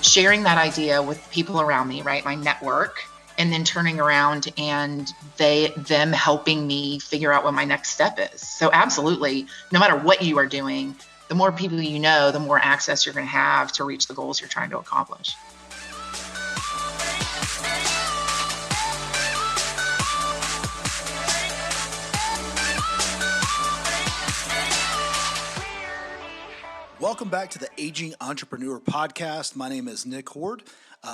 sharing that idea with people around me, right? My network, and then turning around and them helping me figure out what my next step is. So absolutely, no matter what you are doing, the more people you know, the more access you're going to have to reach the goals you're trying to accomplish. Welcome back to the Aging Entrepreneur Podcast. My name is Nick Hord.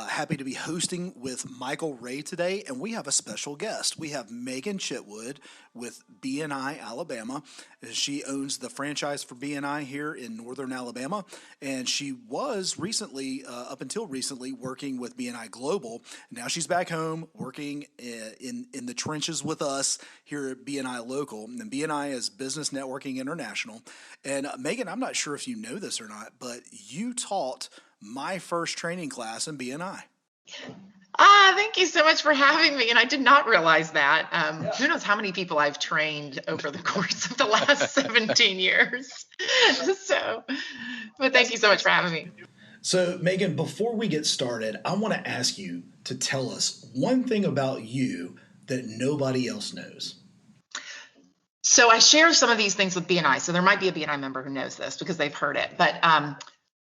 Happy to be hosting with Michael Ray today, and we have a special guest. We have Meaghan Chitwood with BNI Alabama. She owns the franchise for BNI here in northern Alabama, and she was recently, up until recently, working with BNI Global. Now she's back home working in the trenches with us here at BNI Local, and BNI is Business Networking International. And Meaghan, I'm not sure if you know this or not, but you taught my first training class in BNI. Thank you so much for having me. And I did not realize that. Who knows how many people I've trained over the course of the last 17 years. But thank you so much for having me. So, Meaghan, before we get started, I want to ask you to tell us one thing about you that nobody else knows. So I share some of these things with BNI. So there might be a BNI member who knows this because they've heard it. But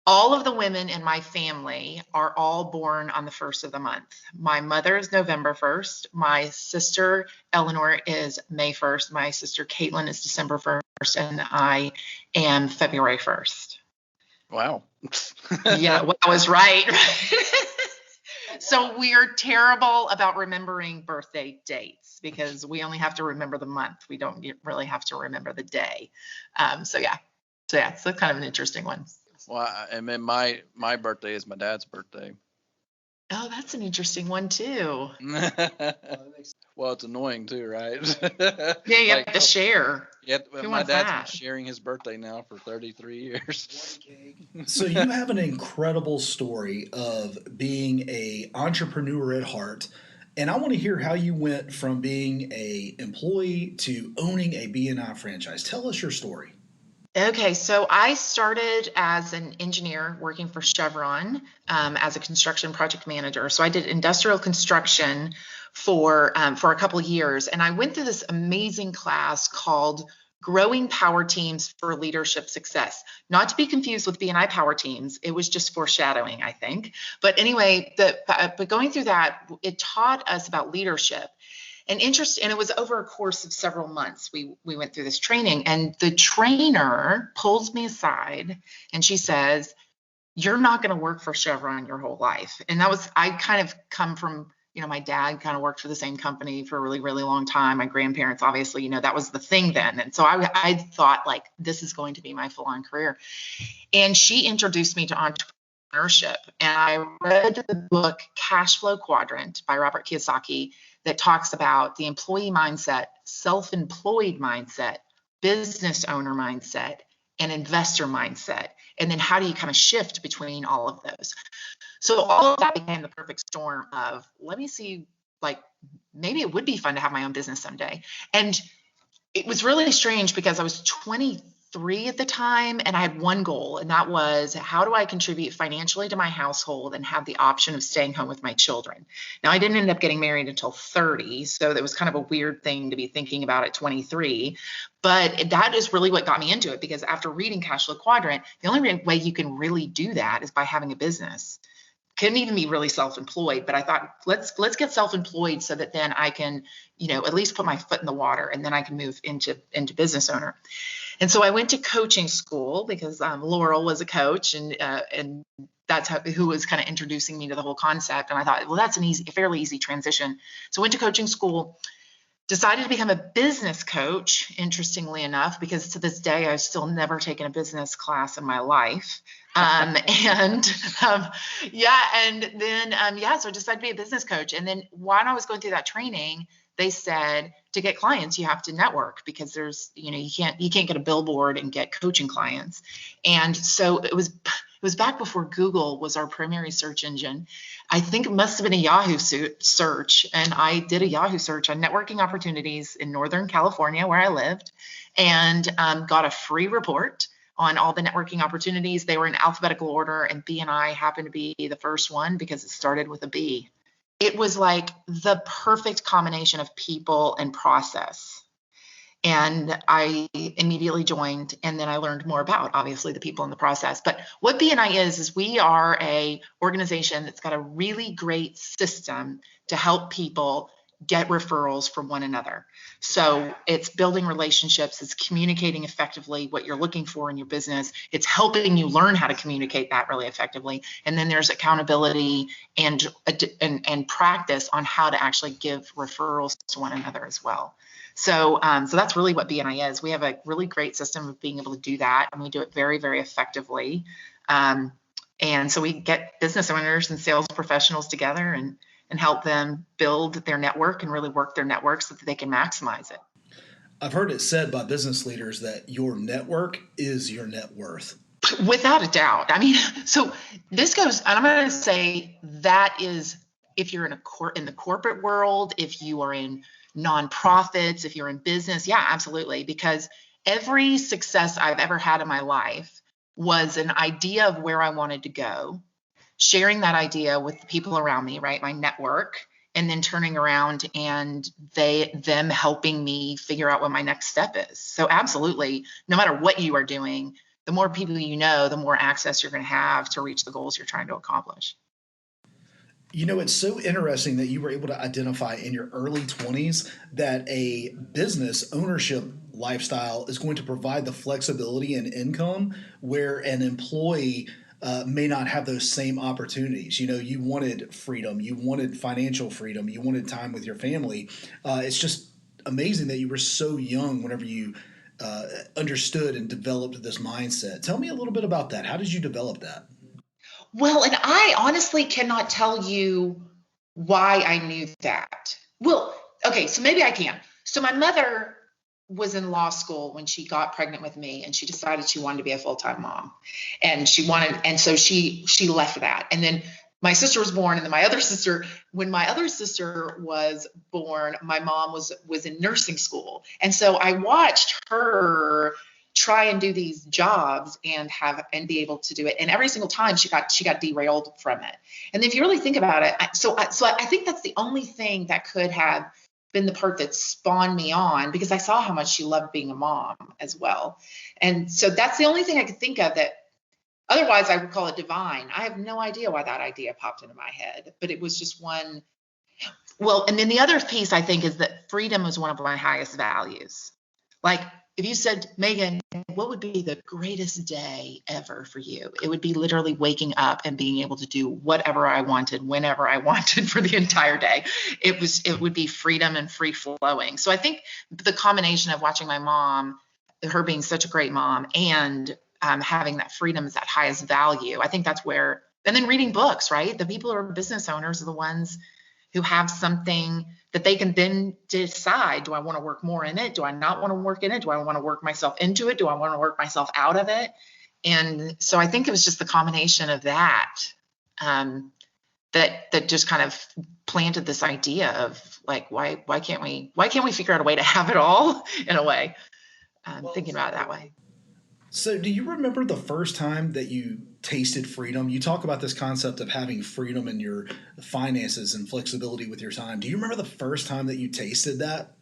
all of the women in my family are all born on the first of the month. My mother is November 1st. My sister Eleanor is May 1st. My sister Caitlin is December 1st. And I am February 1st. Wow. Yeah, well, I was right. So we are terrible about remembering birthday dates because we only have to remember the month. We don't really have to remember the day. So it's kind of an interesting one. Well, and then my birthday is my dad's birthday. Oh, that's an interesting one too. Well, it's annoying too, right? Yeah, you have to share. Yeah, my dad's that? been sharing his birthday now for 33 years. So you have an incredible story of being an entrepreneur at heart. And I want to hear how you went from being an employee to owning a BNI franchise. Tell us your story. Okay, so I started as an engineer working for Chevron as a construction project manager. So I did industrial construction for a couple of years, and I went through this amazing class called Growing Power Teams for Leadership Success. Not to be confused with BNI Power Teams, it was just foreshadowing, I think. But anyway, but going through that, it taught us about leadership. And it was over a course of several months. We went through this training, and the trainer pulls me aside and she says, "You're not going to work for Chevron your whole life." And I kind of come from, my dad kind of worked for the same company for a really, really long time. My grandparents, obviously, that was the thing then. And so I thought like, this is going to be my full-on career. And she introduced me to entrepreneurship. And I read the book Cash Flow Quadrant by Robert Kiyosaki that talks about the employee mindset, self-employed mindset, business owner mindset, and investor mindset. And then how do you kind of shift between all of those? So all of that became the perfect storm of, let me see, like, maybe it would be fun to have my own business someday. And it was really strange because I was 23 at the time, and I had one goal, and that was, how do I contribute financially to my household and have the option of staying home with my children? Now, I didn't end up getting married until 30, so that was kind of a weird thing to be thinking about at 23. But that is really what got me into it, because after reading Cash Flow Quadrant, the only way you can really do that is by having a business. Couldn't even be really self-employed, but I thought, let's get self-employed so that then I can, at least put my foot in the water, and then I can move into business owner. And so I went to coaching school because Laurel was a coach, and that's who was kind of introducing me to the whole concept. And I thought, well, that's a fairly easy transition. So I went to coaching school, decided to become a business coach, interestingly enough, because to this day, I've still never taken a business class in my life. So I decided to be a business coach. And then while I was going through that training, they said to get clients, you have to network, because there's, you can't get a billboard and get coaching clients. And so it was back before Google was our primary search engine. I think it must have been a Yahoo search. And I did a Yahoo search on networking opportunities in Northern California, where I lived, and got a free report on all the networking opportunities. They were in alphabetical order, and BNI happened to be the first one because it started with a B. It was like the perfect combination of people and process. And I immediately joined, and then I learned more about, obviously, the people in the process. But what BNI is we are a organization that's got a really great system to help people get referrals from one another. So it's building relationships, it's communicating effectively what you're looking for in your business, it's helping you learn how to communicate that really effectively. And then there's accountability and practice on how to actually give referrals to one another as well. So that's really what BNI is. We have a really great system of being able to do that, and we do it very, very effectively. And so we get business owners and sales professionals together and help them build their network and really work their network so that they can maximize it. I've heard it said by business leaders that your network is your net worth. Without a doubt. I mean, so this goes, and I'm going to say that is, if you're in the corporate world, if you are in nonprofits, if you're in business, yeah, absolutely. Because every success I've ever had in my life was an idea of where I wanted to go, sharing that idea with the people around me, right? My network, and then turning around and them helping me figure out what my next step is. So absolutely, no matter what you are doing, the more people you know, the more access you're going to have to reach the goals you're trying to accomplish. You know, it's so interesting that you were able to identify in your early 20s that a business ownership lifestyle is going to provide the flexibility and income where an employee may not have those same opportunities. You know, you wanted freedom, you wanted financial freedom, you wanted time with your family. It's just amazing that you were so young whenever you understood and developed this mindset. Tell me a little bit about that. How did you develop that? Well, and I honestly cannot tell you why I knew that. Well, okay, so maybe I can. So my mother was in law school when she got pregnant with me, and she decided she wanted to be a full-time mom. And so she left that. And then my sister was born, and then when my other sister was born, my mom was in nursing school. And so I watched her try and do these jobs and be able to do it. And every single time she got derailed from it. And if you really think about it, so I think that's the only thing that could have been the part that spawned me on, because I saw how much she loved being a mom as well. And so that's the only thing I could think of that otherwise I would call it divine. I have no idea why that idea popped into my head, but it was just one. Well, and then the other piece I think is that freedom is one of my highest values. Like, if you said, Meaghan, what would be the greatest day ever for you? It would be literally waking up and being able to do whatever I wanted, whenever I wanted for the entire day. It would be freedom and free flowing. So I think the combination of watching my mom, her being such a great mom, and having that freedom is that highest value. I think that's where, and then reading books, right? The people who are business owners are the ones who have something that they can then decide, do I want to work more in it? Do I not want to work in it? Do I want to work myself into it? Do I want to work myself out of it? And so I think it was just the combination of that, that just kind of planted this idea of like, why can't we figure out a way to have it all in a way, thinking about it that way. So, do you remember the first time that you tasted freedom? You talk about this concept of having freedom in your finances and flexibility with your time. Do you remember the first time that you tasted that?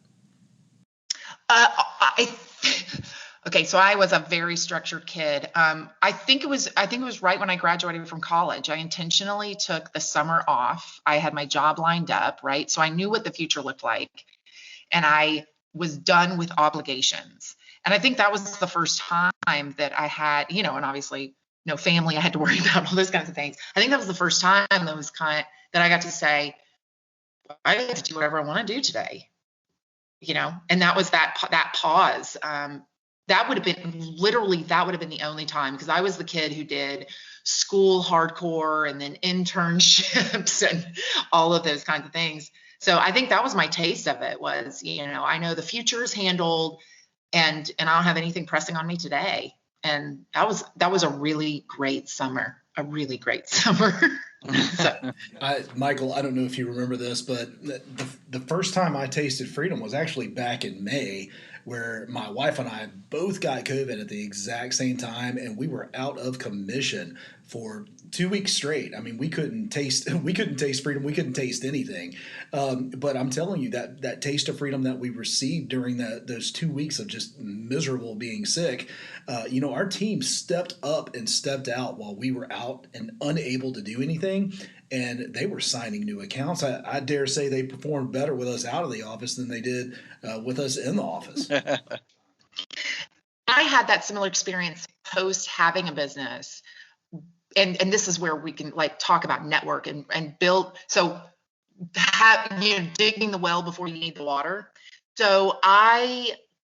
Okay, so I was a very structured kid. I think it was right when I graduated from college. I intentionally took the summer off. I had my job lined up, right? So I knew what the future looked like, and I was done with obligations. And I think that was the first time that I had, and obviously no family I had to worry about, all those kinds of things. I think that was the first time that I got to say, I get to do whatever I want to do today, and that was that pause. That would have been the only time, because I was the kid who did school hardcore and then internships and all of those kinds of things. So I think that was my taste of it was, I know the future is handled, and I don't have anything pressing on me today. And that was a really great summer. a really great summer. So, Michael, I don't know if you remember this, but the first time I tasted freedom was actually back in May, where my wife and I both got COVID at the exact same time, and we were out of commission for 2 weeks straight. I mean, we couldn't taste freedom. We couldn't taste anything. But I'm telling you that taste of freedom that we received during those 2 weeks of just miserable being sick, our team stepped up and stepped out while we were out and unable to do anything. And they were signing new accounts. I dare say they performed better with us out of the office than they did with us in the office. I had that similar experience post having a business. And this is where we can like talk about network and build. So digging the well before you need the water. So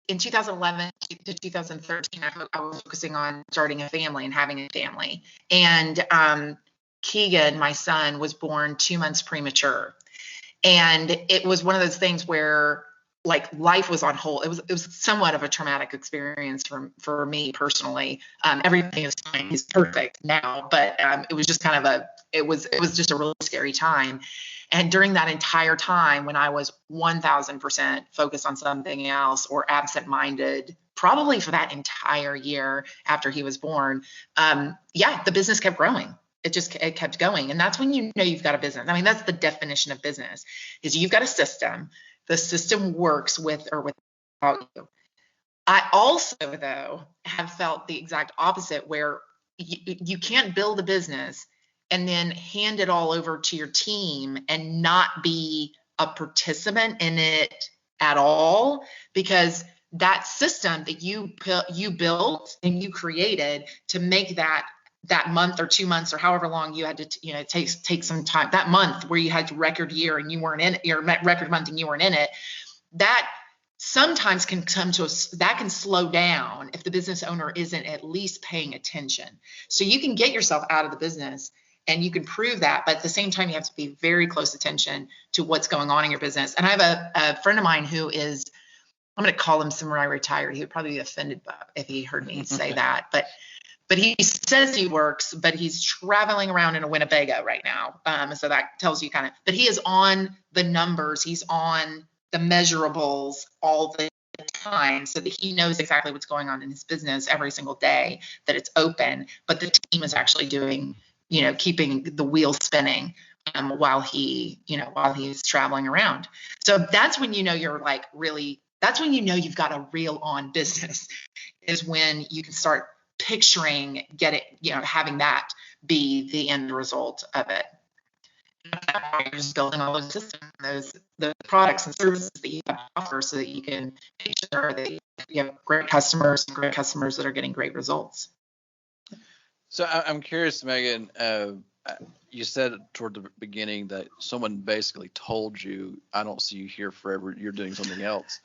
in 2011 to 2013, I was focusing on starting a family and having a family. And Keegan, my son, was born 2 months premature. And it was one of those things where like life was on hold. It was somewhat of a traumatic experience for me personally. Everything is fine. He's perfect now, but it was just kind of it was just a really scary time. And during that entire time when I was 1000% focused on something else or absent-minded, probably for that entire year after he was born, the business kept growing. It kept going. And that's when you know you've got a business. I mean, that's the definition of business, is you've got a system. The system works with or without you. I also, though, have felt the exact opposite, where you can't build a business and then hand it all over to your team and not be a participant in it at all, because that system that you built and you created to make that month or 2 months or however long you had to take some time, that month where you had your record year and you weren't in it, your record month and you weren't in it, that sometimes can come to that can slow down if the business owner isn't at least paying attention. So you can get yourself out of the business and you can prove that, but at the same time you have to pay very close attention to what's going on in your business. And I have a friend of mine who is, I'm going to call him semi-retired. He would probably be offended if he heard me say that, but he says he works, but he's traveling around in a Winnebago right now. So that tells you kind of, but he is on the numbers. He's on the measurables all the time so that he knows exactly what's going on in his business every single day that it's open. But the team is actually doing, keeping the wheel spinning while he's traveling around. So that's when that's when you've got a real on business, is when you can start picturing having that be the end result of it. You're just building all those systems, the products and services that you have to offer, so that you can make sure that you have great customers that are getting great results. So I'm curious, Meaghan, you said toward the beginning that someone basically told you, I don't see you here forever, you're doing something else.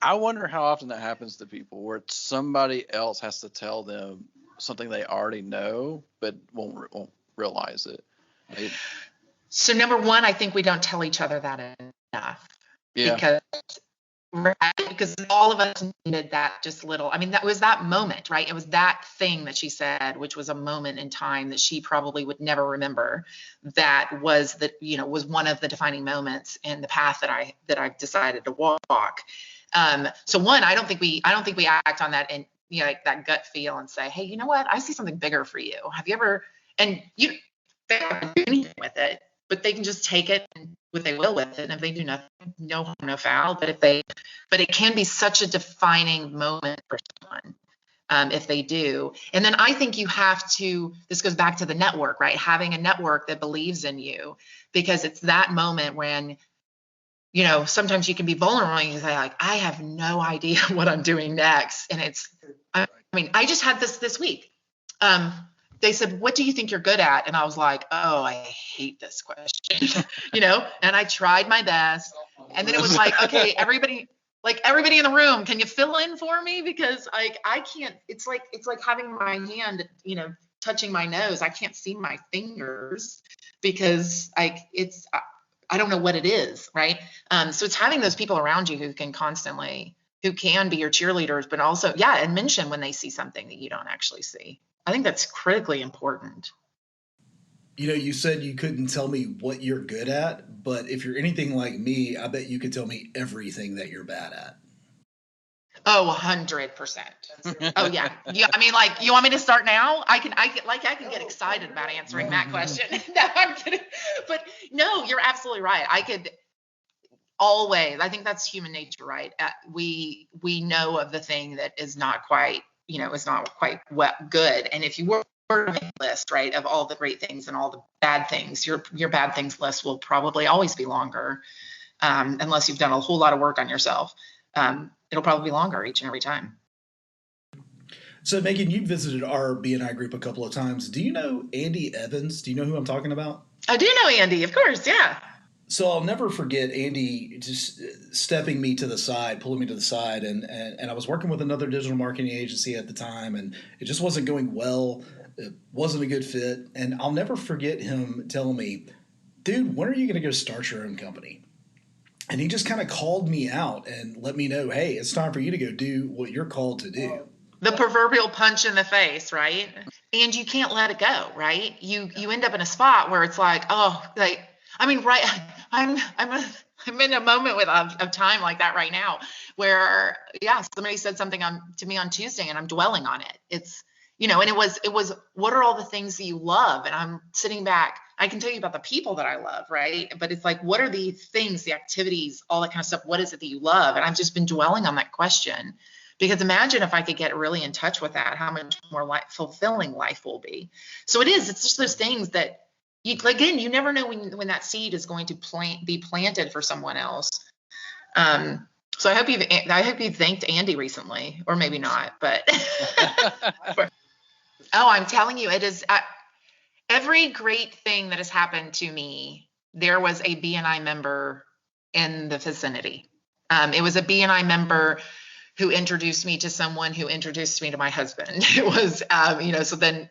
I wonder how often that happens to people, where somebody else has to tell them something they already know, but won't realize it. So number one, I think we don't tell each other that enough. Yeah. Because all of us needed that just little, that was that moment, right? It was that thing that she said, which was a moment in time that she probably would never remember. That was was one of the defining moments in the path that I decided to walk. So one, I don't think we act on that and that gut feel and say, hey, you know what? I see something bigger for you. Have you ever? And they don't do anything with it, but they can just take it and what they will with it. And if they do nothing, no harm, no foul. But it can be such a defining moment for someone if they do. And then I think you have to. This goes back to the network, right? Having a network that believes in you, because it's that moment when. Sometimes you can be vulnerable and you say, like, I have no idea what I'm doing next. And I just had this week. They said, what do you think you're good at? And I was like, oh, I hate this question, and I tried my best. And then it was like, okay, everybody in the room, can you fill in for me? Because I can't, it's like having my hand, touching my nose. I can't see my fingers because I don't know what it is, right? So it's having those people around you who can be your cheerleaders, but also, and mention when they see something that you don't actually see. I think that's critically important. You know, you said you couldn't tell me what you're good at, but if you're anything like me, I bet you could tell me everything that you're bad at. Oh, 100%. Oh yeah. Yeah. I mean, like, you want me to start now? I can get excited about answering that question. No, I'm kidding. But no, you're absolutely right. I could always, I think that's human nature, right? We know of the thing that is not quite, is not quite good. And if you were to make a list, right, of all the great things and all the bad things, your bad things list will probably always be longer, unless you've done a whole lot of work on yourself. It'll probably be longer each and every time. So, Meaghan, you visited our BNI group a couple of times. Do you know Andy Evans? Do you know who I'm talking about? I do know Andy, of course, yeah. So I'll never forget Andy just stepping me to the side, pulling me to the side, and I was working with another digital marketing agency at the time, and it just wasn't going well. It wasn't a good fit, and I'll never forget him telling me, "Dude, when are you going to go start your own company?" And he just kind of called me out and let me know, "Hey, it's time for you to go do what you're called to do." The proverbial punch in the face, right? And you can't let it go, right? You end up in a spot where it's like, oh, like, I mean, right? I'm in a moment of time like that right now, where somebody said something to me on Tuesday, and I'm dwelling on it. It's, and it was what are all the things that you love? And I'm sitting back. I can tell you about the people that I love, right? But it's like, what are the things, the activities, all that kind of stuff? What is it that you love? And I've just been dwelling on that question, because imagine if I could get really in touch with that, how much more fulfilling life will be. So it's just those things that you never know when that seed is going to be planted for someone else. So I hope you've thanked Andy recently, or maybe not, but oh, I'm telling you, it is every great thing that has happened to me. There was a BNI member in the vicinity. It was a BNI member who introduced me to someone who introduced me to my husband. It was,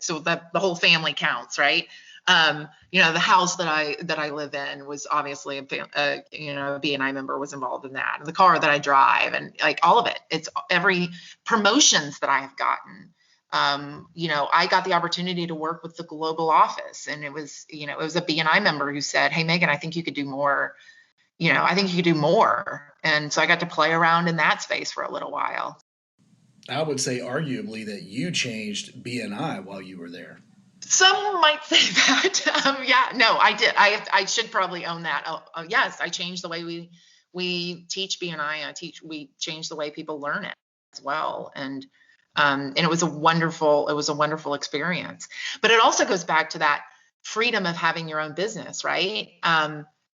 so that the whole family counts, right? The house that I live in was obviously a BNI member was involved in that. The car that I drive, and like all of it. It's every promotions that I have gotten. I got the opportunity to work with the global office, and it was a BNI member who said, "Hey, Meaghan, I think you could do more. I think you could do more." And so I got to play around in that space for a little while. I would say arguably that you changed BNI while you were there. Some might say that. No, I did. I should probably own that. Yes, I changed the way we teach BNI. We changed the way people learn it as well. And it was a wonderful experience. But it also goes back to that freedom of having your own business, right?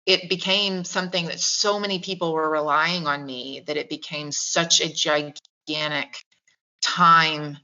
It became something that so many people were relying on me, that it became such a gigantic time.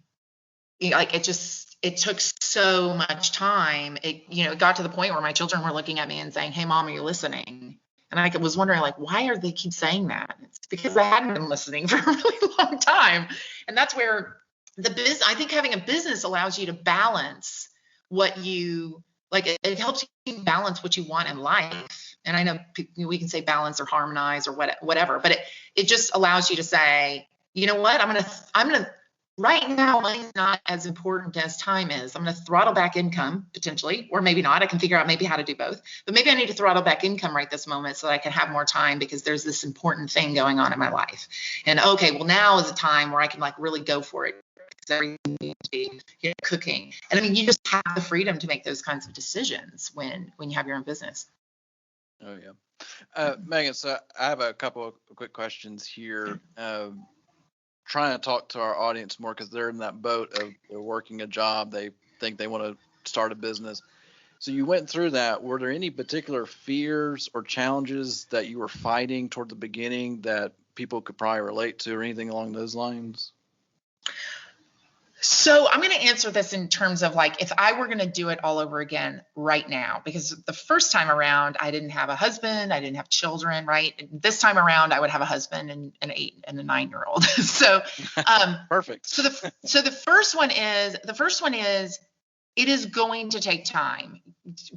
It took so much time. It got to the point where my children were looking at me and saying, "Hey, Mom, are you listening?" And I was wondering, like, why are they keep saying that? It's because I hadn't been listening for a really long time. And that's where I think having a business allows you to balance what you like. It helps you balance what you want in life. And I know we can say balance or harmonize or whatever, but it just allows you to say, you know what, I'm gonna right now, money's not as important as time is. I'm going to throttle back income potentially, or maybe not. I can figure out maybe how to do both, but maybe I need to throttle back income right this moment so that I can have more time, because there's this important thing going on in my life. And okay, well, now is a time where I can like really go for it, because everything needs to be cooking. And I mean, you just have the freedom to make those kinds of decisions when you have your own business. Oh yeah. Meaghan, so I have a couple of quick questions here. Trying to talk to our audience more, because they're in that boat of they're working a job, they think they want to start a business. So you went through that. Were there any particular fears or challenges that you were fighting toward the beginning that people could probably relate to, or anything along those lines? So I'm going to answer this in terms of like, if I were going to do it all over again right now, because the first time around, I didn't have a husband, I didn't have children, right? And this time around, I would have a husband and an 8 and a 9-year-old. So, perfect. So the first one is, it is going to take time,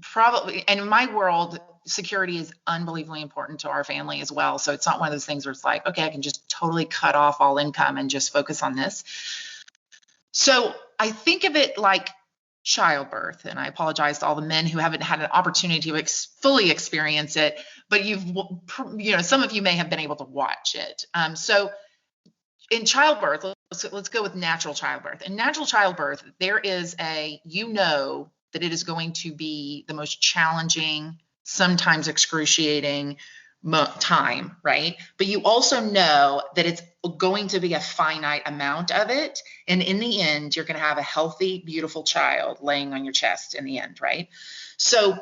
probably. And in my world, security is unbelievably important to our family as well. So it's not one of those things where it's like, okay, I can just totally cut off all income and just focus on this. So I think of it like childbirth, and I apologize to all the men who haven't had an opportunity to fully experience it, but some of you may have been able to watch it. So in childbirth, let's go with natural childbirth. In natural childbirth, there is that it is going to be the most challenging, sometimes excruciating time, right? But you also know that it's going to be a finite amount of it. And in the end, you're going to have a healthy, beautiful child laying on your chest in the end, right? So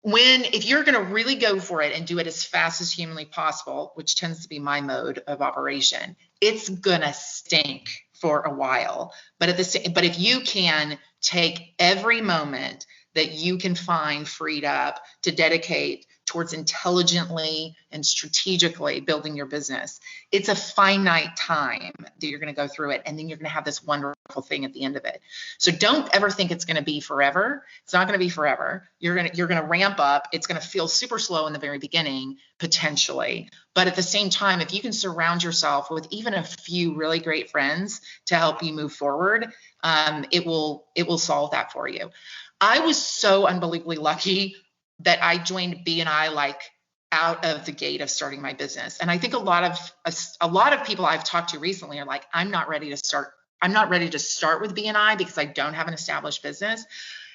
if you're going to really go for it and do it as fast as humanly possible, which tends to be my mode of operation, it's going to stink for a while. But if you can take every moment that you can find freed up to dedicate towards intelligently and strategically building your business, it's a finite time that you're going to go through it, and then you're going to have this wonderful thing at the end of it. So don't ever think it's going to be forever. It's not going to be forever. You're going to ramp up. It's going to feel super slow in the very beginning, potentially. But at the same time, if you can surround yourself with even a few really great friends to help you move forward, it will solve that for you. I was so unbelievably lucky that I joined BNI like out of the gate of starting my business. And I think a lot of people I've talked to recently are like, I'm not ready to start with BNI because I don't have an established business.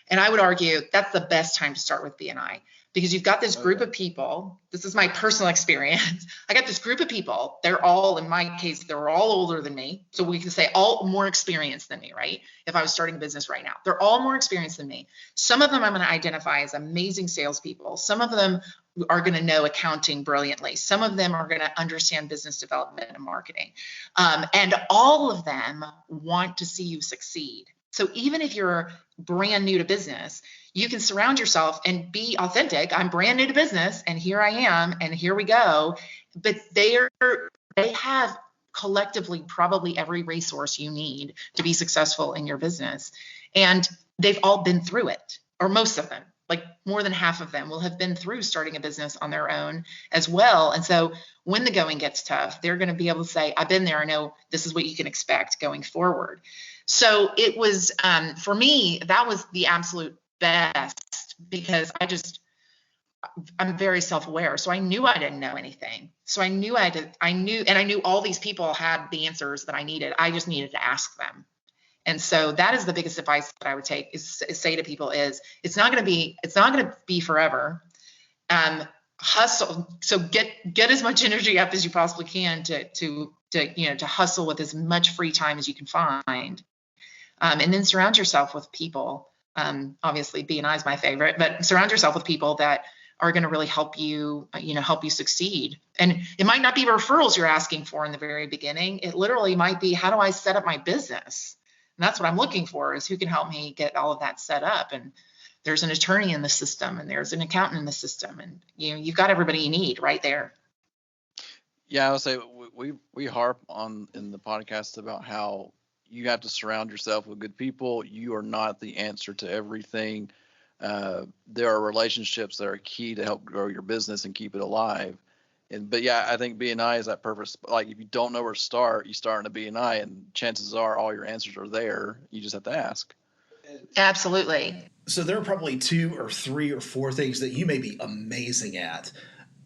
And I would argue that's the best time to start with BNI, because you've got this group of people. This is my personal experience. I got this group of people. They're all, in my case, they're all older than me. So we can say all more experienced than me, right? If I was starting a business right now, they're all more experienced than me. Some of them I'm going to identify as amazing salespeople. Some of them are going to know accounting brilliantly. Some of them are going to understand business development and marketing. And all of them want to see you succeed. So even if you're brand new to business, you can surround yourself and be authentic. I'm brand new to business, and here I am, and here we go. But they have collectively probably every resource you need to be successful in your business. And they've all been through it, or most of them, like more than half of them will have been through starting a business on their own as well. And so when the going gets tough, they're going to be able to say, I've been there. I know this is what you can expect going forward. So it was, for me, that was the absolute best, because I'm very self-aware. So I knew I didn't know anything. So I knew all these people had the answers that I needed. I just needed to ask them. And so that is the biggest advice that I would take is say to people is it's not going to be forever. Hustle. So get as much energy up as you possibly can to hustle with as much free time as you can find. And then surround yourself with people. Obviously BNI is my favorite, but surround yourself with people that are going to really help you succeed. And it might not be referrals you're asking for in the very beginning. It literally might be, how do I set up my business? And that's what I'm looking for, is who can help me get all of that set up. And there's an attorney in the system, and there's an accountant in the system, and you've got everybody you need right there. Yeah, I would say we harp on in the podcast about how you have to surround yourself with good people. You are not the answer to everything. There are relationships that are key to help grow your business and keep it alive. But yeah, I think BNI is that purpose. Like if you don't know where to start, you start in a BNI, and chances are all your answers are there. You just have to ask. Absolutely. So there are probably 2 or 3 or 4 things that you may be amazing at.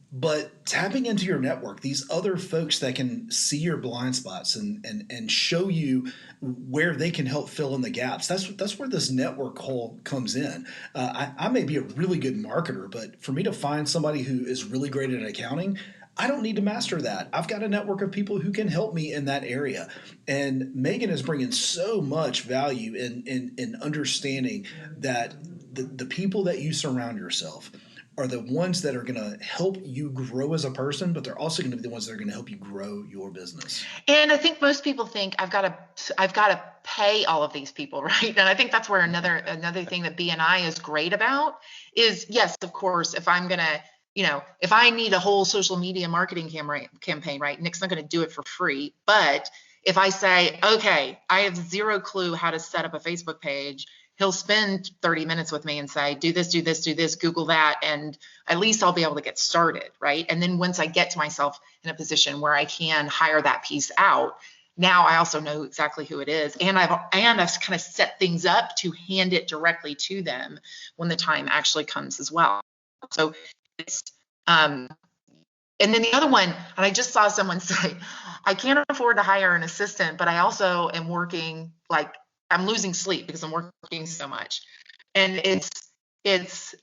But tapping into your network, these other folks that can see your blind spots and show you where they can help fill in the gaps. That's where this network hole comes in. I may be a really good marketer, but for me to find somebody who is really great at accounting, I don't need to master that. I've got a network of people who can help me in that area. And Meaghan is bringing so much value in understanding that the people that you surround yourself are the ones that are going to help you grow as a person, but they're also going to be the ones that are going to help you grow your business. And I think most people think I've got to pay all of these people, right? And I think that's where another thing that BNI is great about is, yes, of course, if I'm going to, if I need a whole social media marketing campaign, right, Nick's not going to do it for free. But if I say, okay, I have zero clue how to set up a Facebook page, he'll spend 30 minutes with me and say, do this, do this, do this, Google that, and at least I'll be able to get started, right? And then once I get to myself in a position where I can hire that piece out, now I also know exactly who it is. And I've kind of set things up to hand it directly to them when the time actually comes as well. So it's, and then the other one, and I just saw someone say, I can't afford to hire an assistant, but I also am working, like, I'm losing sleep because I'm working so much. And it's,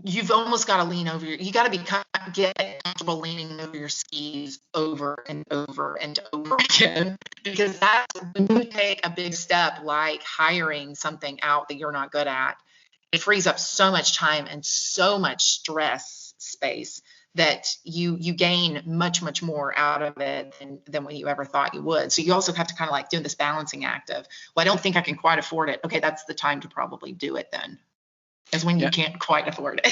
you've almost got to lean over you got to get comfortable leaning over your skis over and over and over again, because that's when you take a big step like hiring something out that you're not good at, it frees up so much time and so much stress space that you gain much more out of it than what you ever thought you would. So you also have to kind of like do this balancing act of, well, I don't think I can quite afford it. Okay, that's the time to probably do it then. Is when you can't quite afford it.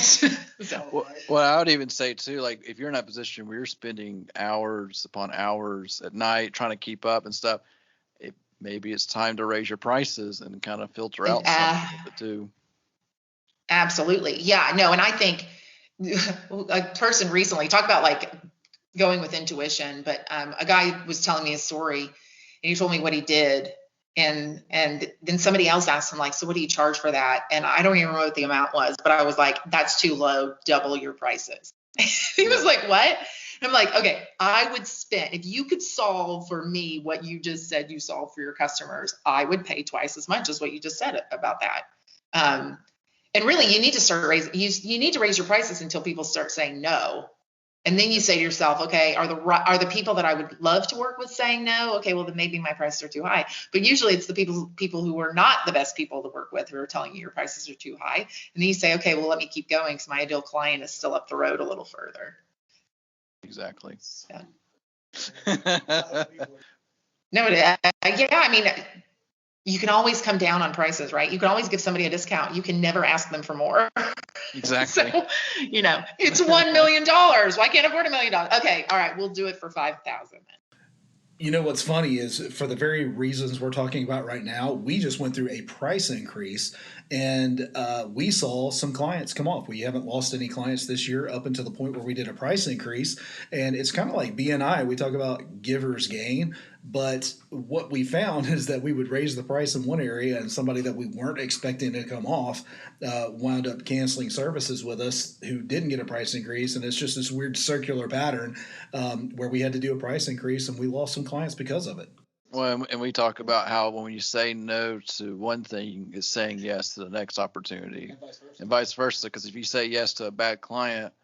So. Well, I would even say too, like if you're in that position where you're spending hours upon hours at night trying to keep up and stuff, maybe it's time to raise your prices and kind of filter out some of it too. Absolutely. Yeah, no. And I think a person recently talk about like going with intuition, but a guy was telling me a story and he told me what he did. And then somebody else asked him, like, so what do you charge for that? And I don't even remember what the amount was, but I was like, that's too low, double your prices. He was like, what? And I'm like, okay, I would spend, if you could solve for me what you just said you solve for your customers, I would pay twice as much as what you just said about that. And really, you need to start raising, you need to raise your prices until people start saying no. And then you say to yourself, okay, are the people that I would love to work with saying no? Okay, well then maybe my prices are too high. But usually it's the people who are not the best people to work with who are telling you your prices are too high. And then you say, okay, well let me keep going because my ideal client is still up the road a little further. Exactly. Yeah. No, yeah, I mean, you can always come down on prices, right? You can always give somebody a discount. You can never ask them for more. Exactly. So, it's $1 million. Why can't I afford $1 million? Okay, all right, we'll do it for 5,000. You know what's funny is for the very reasons we're talking about right now, we just went through a price increase and we saw some clients come off. We haven't lost any clients this year up until the point where we did a price increase. And it's kind of like BNI. We talk about givers gain. But what we found is that we would raise the price in one area and somebody that we weren't expecting to come off wound up canceling services with us who didn't get a price increase. And it's just this weird circular pattern where we had to do a price increase and we lost some clients because of it. Well, and we talk about how when you say no to one thing, is saying yes to the next opportunity, and vice versa. Because if you say yes to a bad client,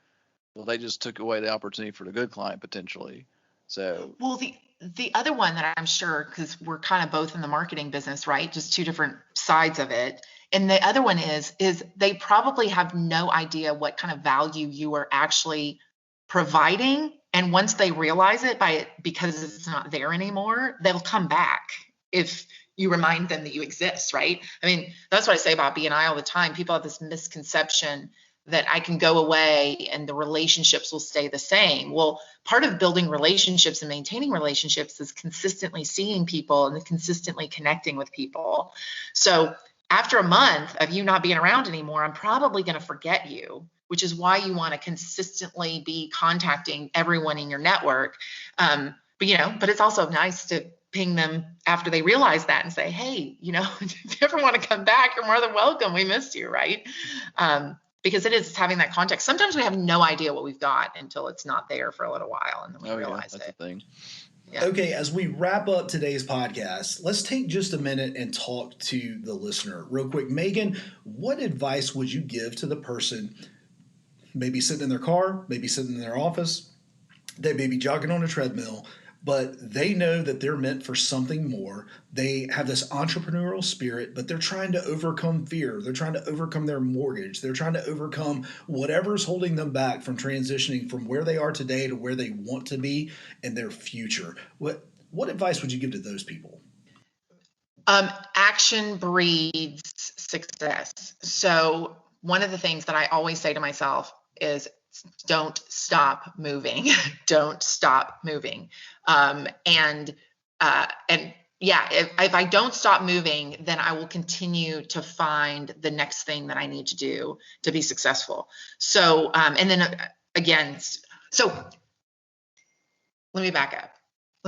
well, they just took away the opportunity for the good client potentially. So, well, the other one that I'm sure, because we're kind of both in the marketing business, right? Just two different sides of it. And the other one is they probably have no idea what kind of value you are actually providing. And once they realize it because it's not there anymore, they'll come back if you remind them that you exist, right? I mean, that's what I say about BNI all the time. People have this misconception that I can go away and the relationships will stay the same. Well, part of building relationships and maintaining relationships is consistently seeing people and consistently connecting with people. So after a month of you not being around anymore, I'm probably going to forget you, which is why you want to consistently be contacting everyone in your network. But it's also nice to ping them after they realize that and say, hey, if you ever want to come back, you're more than welcome. We missed you, right? Because it's having that context. Sometimes we have no idea what we've got until it's not there for a little while, and then we realize that's it. The thing. Yeah. Okay, as we wrap up today's podcast, let's take just a minute and talk to the listener real quick. Meaghan, what advice would you give to the person maybe sitting in their car, maybe sitting in their office, they may be jogging on a treadmill, but they know that they're meant for something more. They have this entrepreneurial spirit, but they're trying to overcome fear. They're trying to overcome their mortgage. They're trying to overcome whatever's holding them back from transitioning from where they are today to where they want to be in their future. What advice would you give to those people? Action breeds success. So one of the things that I always say to myself is, don't stop moving. Don't stop moving. If I don't stop moving, then I will continue to find the next thing that I need to do to be successful. So let me back up.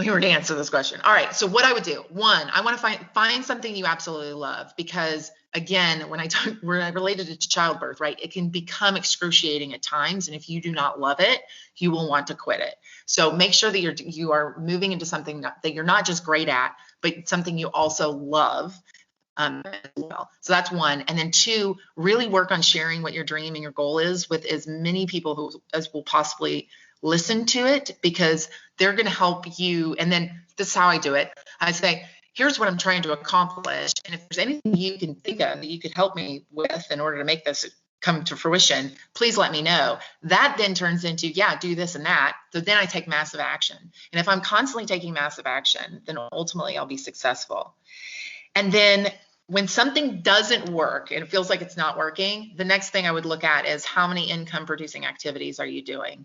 we were to answer this question. All right. So what I would do, one, I want to find something you absolutely love, because again, when I related it to childbirth, right, it can become excruciating at times. And if you do not love it, you will want to quit it. So make sure that you are moving into something that you're not just great at, but something you also love. As well. So that's one. And then two, really work on sharing what your dream and your goal is with as many people as will possibly listen to it, because they're going to help you. And then this is how I do it. I say, here's what I'm trying to accomplish. And if there's anything you can think of that you could help me with in order to make this come to fruition, please let me know. That then turns into, yeah, do this and that. So then I take massive action. And if I'm constantly taking massive action, then ultimately I'll be successful. And then when something doesn't work and it feels like it's not working, the next thing I would look at is, how many income producing activities are you doing?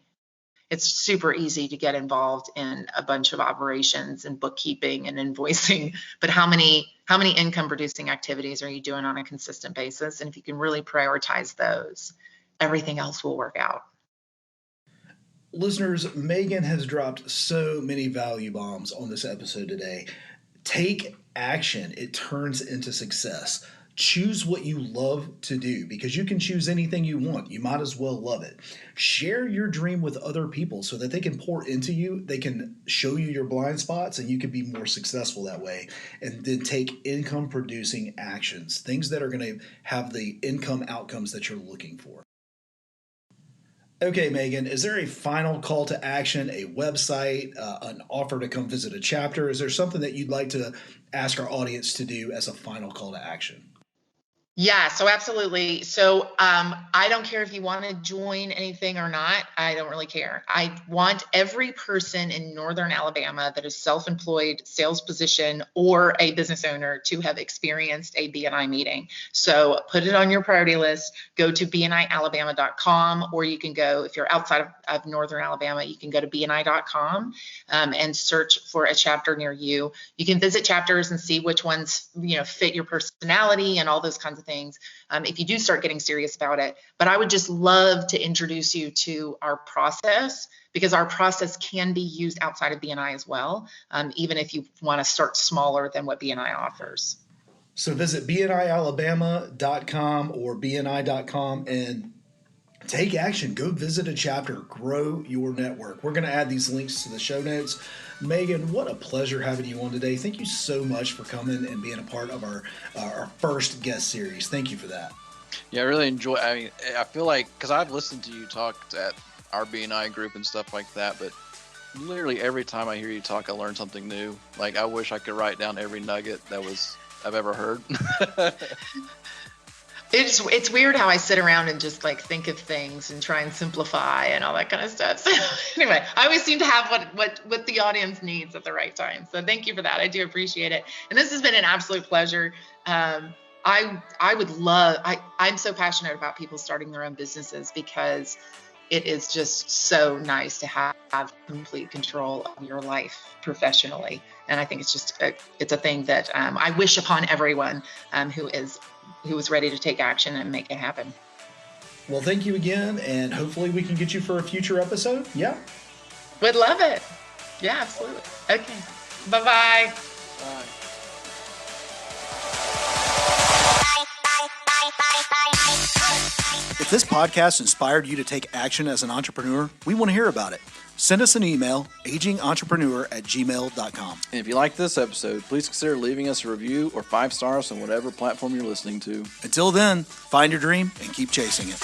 It's super easy to get involved in a bunch of operations and bookkeeping and invoicing, but how many income producing activities are you doing on a consistent basis? And if you can really prioritize those, everything else will work out. Listeners, Meaghan has dropped so many value bombs on this episode today. Take action. It turns into success. Choose what you love to do, because you can choose anything you want. You might as well love it. Share your dream with other people so that they can pour into you. They can show you your blind spots, and you can be more successful that way. And then take income producing actions, things that are going to have the income outcomes that you're looking for. Okay, Meaghan, is there a final call to action, a website, an offer to come visit a chapter? Is there something that you'd like to ask our audience to do as a final call to action? Yeah, so absolutely. So I don't care if you want to join anything or not. I don't really care. I want every person in Northern Alabama that is self-employed, sales position, or a business owner to have experienced a BNI meeting. So put it on your priority list. Go to bnialabama.com, or you can go, if you're outside of Northern Alabama, you can go to bni.com and search for a chapter near you. You can visit chapters and see which ones fit your personality and all those kinds of things if you do start getting serious about it. But I would just love to introduce you to our process, because our process can be used outside of BNI as well, even if you want to start smaller than what BNI offers. So visit bnialabama.com or bni.com and take action. Go visit a chapter. Grow your network. We're going to add these links to the show notes. Meaghan, what a pleasure having you on today. Thank you so much for coming and being a part of our first guest series. Thank you for that. Yeah, I really enjoy. I mean, I feel like, because I've listened to you talk at our BNI group and stuff like that, but literally every time I hear you talk, I learn something new. Like, I wish I could write down every nugget I've ever heard. It's weird how I sit around and just like think of things and try and simplify and all that kind of stuff. So anyway, I always seem to have what the audience needs at the right time. So thank you for that. I do appreciate it. And this has been an absolute pleasure. I'm so passionate about people starting their own businesses, because it is just so nice to have complete control of your life professionally. And I think it's a thing that I wish upon everyone who is ready to take action and make it happen. Well, thank you again, and hopefully we can get you for a future episode. Yeah. Would love it. Yeah, absolutely. Okay. Bye-bye. Bye. If this podcast inspired you to take action as an entrepreneur, we want to hear about it. Send us an email, agingentrepreneur@gmail.com. And if you like this episode, please consider leaving us a review or 5 stars on whatever platform you're listening to. Until then, find your dream and keep chasing it.